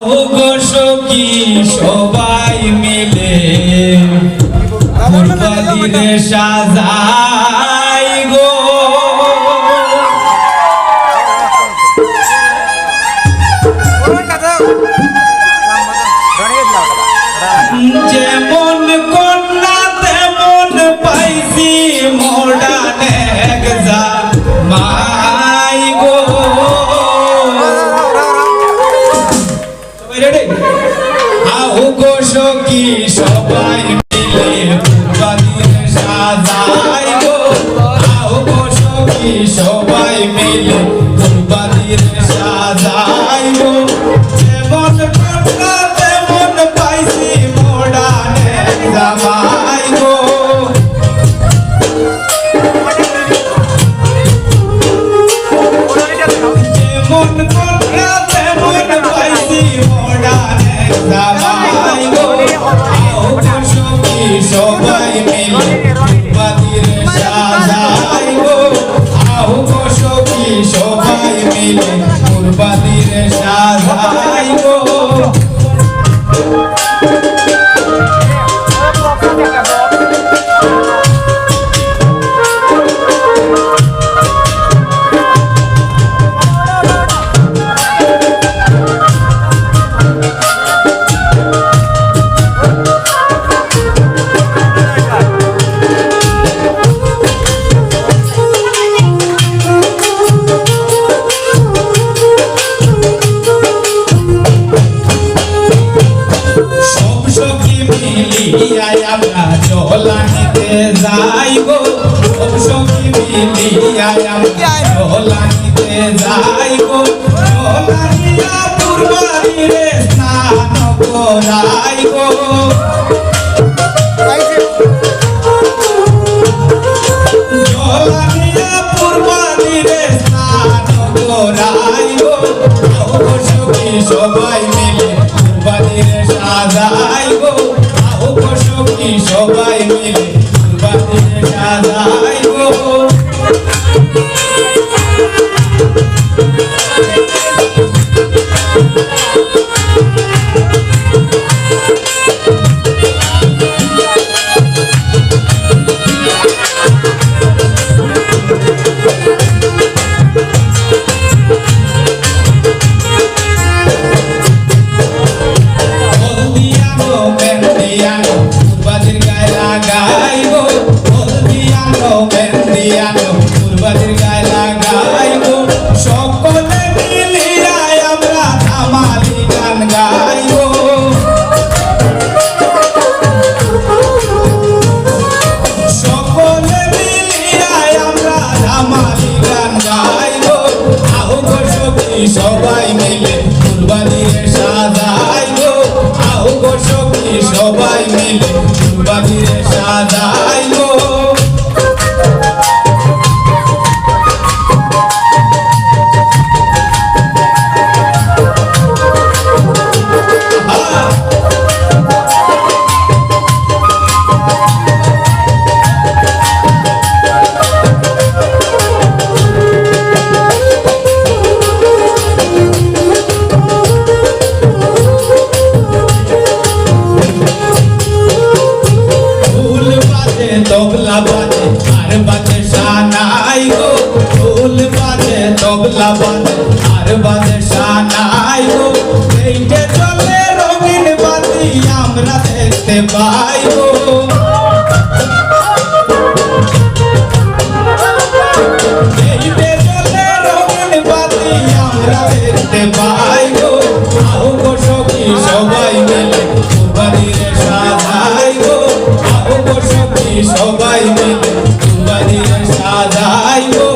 সখী সবাই মিলে ফুলবাদিরে সাজাই গো যেমন কন্যা তেমন পাইছি মোড়ানে মাই গো আও গো সখী সবাই মিলে ফুলবাদিরে সাজাই গো আও গো সখী সবাই মিলে ফুলবাদিরে সাজাই গো যেমন কন্যা তেমন পাইছি মোড়ানে জামাই গো যেমন কন্যা তেমন পাইছি মোড়ানে জামাই গো আও গো সখী সবাই মিলে ফুলবাদিরে সাজাই গো আও গো সখী সবাই মিলে ফুলবাদিরে সাজাই গো আমরা চলানিতে যাই গো সখী মিলিয়া আমরা চলানিতে যাই গো চলানিয়া পূর্বাদিরে স্নান করাই গো চলানিয়া পূর্বাদিরে স্নান করাই গো সখী সবাই মিলে পূর্বাদিরে সাজাই গো সখী সবাই মিলে ফুলবাদিরে সাজাই গো ফুলবাদির গায়ে লাগাই গো সকলে মিলিয়া আমরা ধামালি গান গাই গো সকলে মিলিয়া আমরা ধামালি গান গাই গো আও গো সখী সবাই মিলে ফুলবাদিরে সাজাই গো আও গো সখী সবাই মিলে ফুলবাদিরে সাজাই গো তবলা বাজে আর বাজে শানাই গো ঢোল বাজে তবলা বাজে আর বাজে শানাই গো এইটে চলে রঙিন বাতি আমরা দেখতে পাই গো এইটে চলে রঙিন বাতি আমরা দেখতে পাই গো আও গো সখী সবাই মিলে ফুলবাদিরে সাজাই গো আও গো সখী সবাই মিলে ফুলবাদিরে সাজাই গো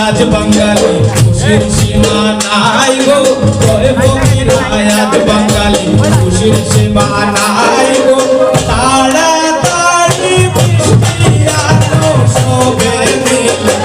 আজ বাঙালি খুশির সীমা নাই গো আজ বাঙালি খুশির সীমা নাই গো তাড়াতাড়ি বৃষ্টি আলো সবে মিলে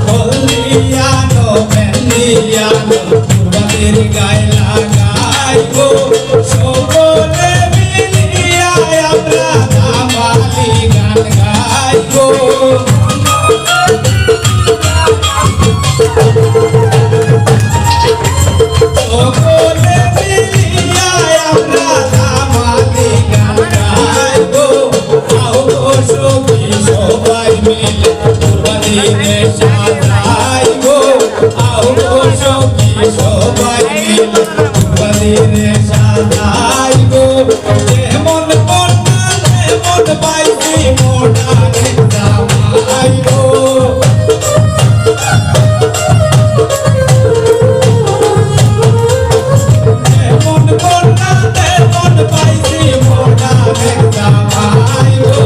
হলদিয়ানো মেহেন্দিয়ানো কুরবানির গায়ে লাগাইবো সকলে মিলিয়া আমরা ধামালি গান গাইবো সকলে মিলিয়া আমরা ধামালি গান গাইবো আও গো সখী সবাই মিলে কুরবানিরে সাজাইবো আও গো সখী সবাই মিলে কুরবানিরে সাজাইবো যেমন কন্যা তেমন পাইছি মোটারে জামাইবো যেমন কন্যা তেমন পাইছি মোটারে জামাইবো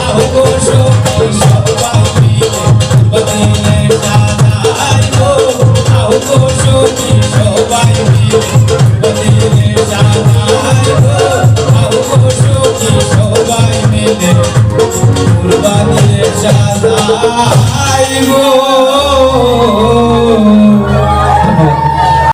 আও গো সখী সবাই মিলে কুরবানিরে সাজাইবো আও গো সখী সবাই মিলে কুরবানিরে সাজাইবো আও গো সখী সবাই মিলে কুরবানিরে সাজাইবো